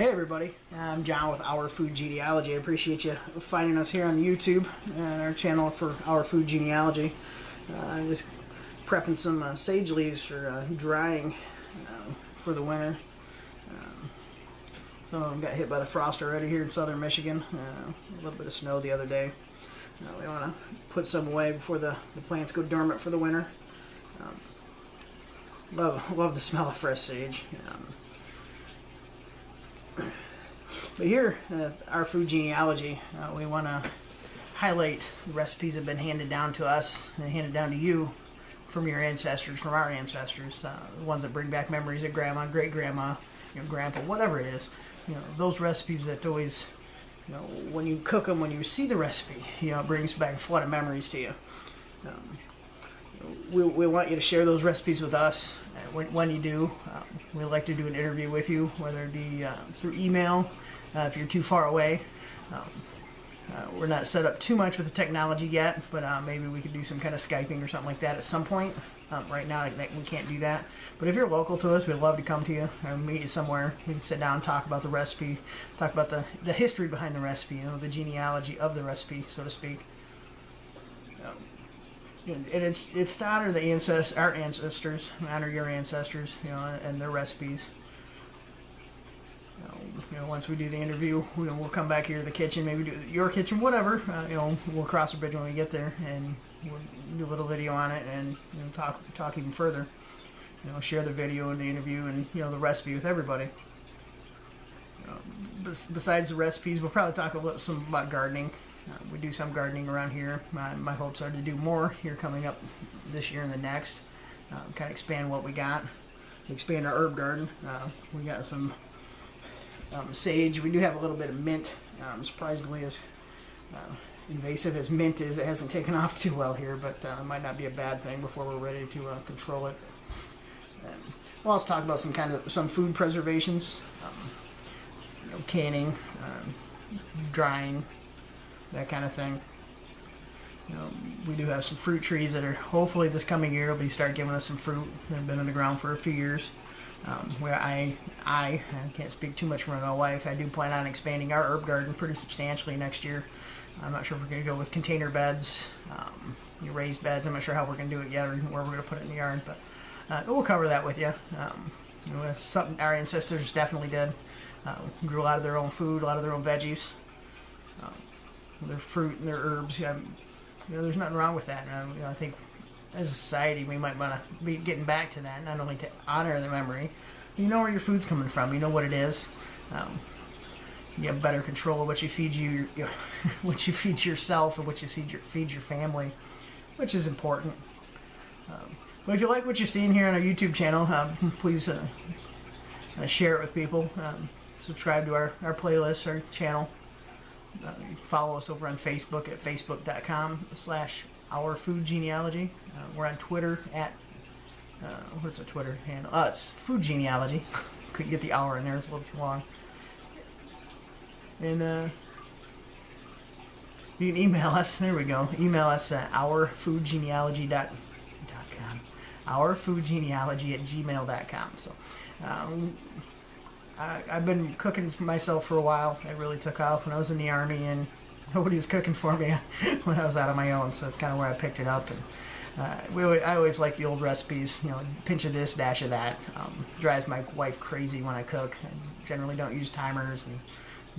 Hey everybody, I'm John with Our Food Genealogy. I appreciate you finding us here on YouTube and our channel for Our Food Genealogy. I'm just prepping some sage leaves for drying for the winter. Some of them got hit by the frost already here in southern Michigan. A little bit of snow the other day. We want to put some away before the plants go dormant for the winter. Love the smell of fresh sage. But here at Our Food Genealogy, we want to highlight recipes that have been handed down to us and handed down to you from your ancestors, from our ancestors, the ones that bring back memories of grandma, great-grandma, grandpa, whatever it is. Those recipes that always, when you cook them, when you see the recipe, it brings back a flood of memories to you. We want you to share those recipes with us. When you do, we'd like to do an interview with you, whether it be through email, if you're too far away. We're not set up too much with the technology yet, but maybe we could do some kind of Skyping or something like that at some point. Right now, we can't do that. But if you're local to us, we'd love to come to you or meet you somewhere. We can sit down and talk about the recipe, talk about the history behind the recipe, the genealogy of the recipe, so to speak. And it's to honor our ancestors, honor your ancestors, and their recipes. Once we do the interview, we'll come back here to the kitchen, maybe do your kitchen, whatever. We'll cross the bridge when we get there, and we'll do a little video on it, and talk even further. Share the video and the interview, and the recipe with everybody. Besides the recipes, we'll probably talk a little some about gardening. We do some gardening around here. My hopes are to do more here coming up this year and the next. Kind of expand what we got. Expand our herb garden. We got some sage. We do have a little bit of mint. Surprisingly, as invasive as mint is, it hasn't taken off too well here, but it might not be a bad thing before we're ready to control it. We'll also talk about some food preservations, canning, drying, that kind of thing. We do have some fruit trees that are hopefully this coming year will start giving us some fruit. They've been in the ground for a few years. Where I can't speak too much for my wife. I do plan on expanding our herb garden pretty substantially next year. I'm not sure if we're going to go with container beds, raised beds. I'm not sure how we're going to do it yet or where we're going to put it in the yard, but we'll cover that with you. That's something our ancestors definitely did. Grew a lot of their own food, a lot of their own veggies, their fruit and their herbs. There's nothing wrong with that. I think as a society we might want to be getting back to that, not only to honor the memory. You know where your food's coming from. You know what it is. You have better control of what you feed what you feed yourself, and what you feed your family, which is important. But if you like what you're seeing here on our YouTube channel, please share it with people. Subscribe to our playlist, our channel. Follow us over on Facebook at facebook.com/OurFoodGenealogy. We're on Twitter at what's our Twitter handle? It's Food Genealogy. Couldn't get the hour in there; it's a little too long. And you can email us. There we go. Email us at ourfoodgenealogy.com. Ourfoodgenealogy@gmail.com. So. I've been cooking for myself for a while. It really took off when I was in the Army, and nobody was cooking for me when I was out on my own, so that's kind of where I picked it up. And I always like the old recipes, pinch of this, dash of that. Drives my wife crazy when I cook. I generally don't use timers, and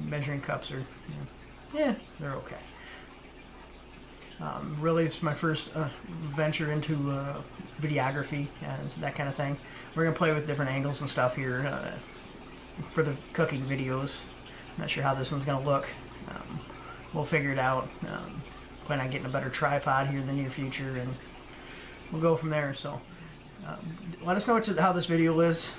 measuring cups are, they're okay. Really, it's my first venture into videography, that kind of thing. We're going to play with different angles and stuff here for the cooking videos. Not sure how this one's going to look. We'll figure it out. Plan on getting a better tripod here in the near future, and we'll go from there. So let us know how this video is,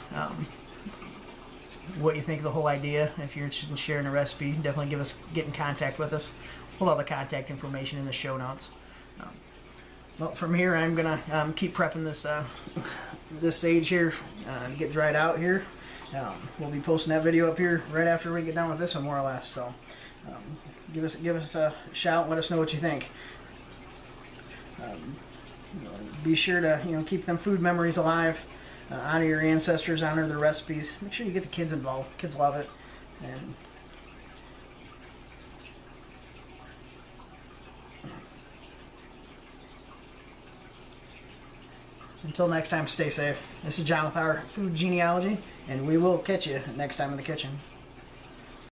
what you think of the whole idea. If you're interested in sharing a recipe, definitely get in contact with us. Put all the contact information in the show notes. Well, from here I'm gonna keep prepping this sage here, get dried out here. We'll be posting that video up here right after we get done with this one, more or less. So give us a shout and let us know what you think. Be sure to keep them food memories alive. Honor your ancestors, honor their recipes. Make sure you get the kids involved. Kids love it. And until next time, stay safe. This is John with our food genealogy, and we will catch you next time in the kitchen.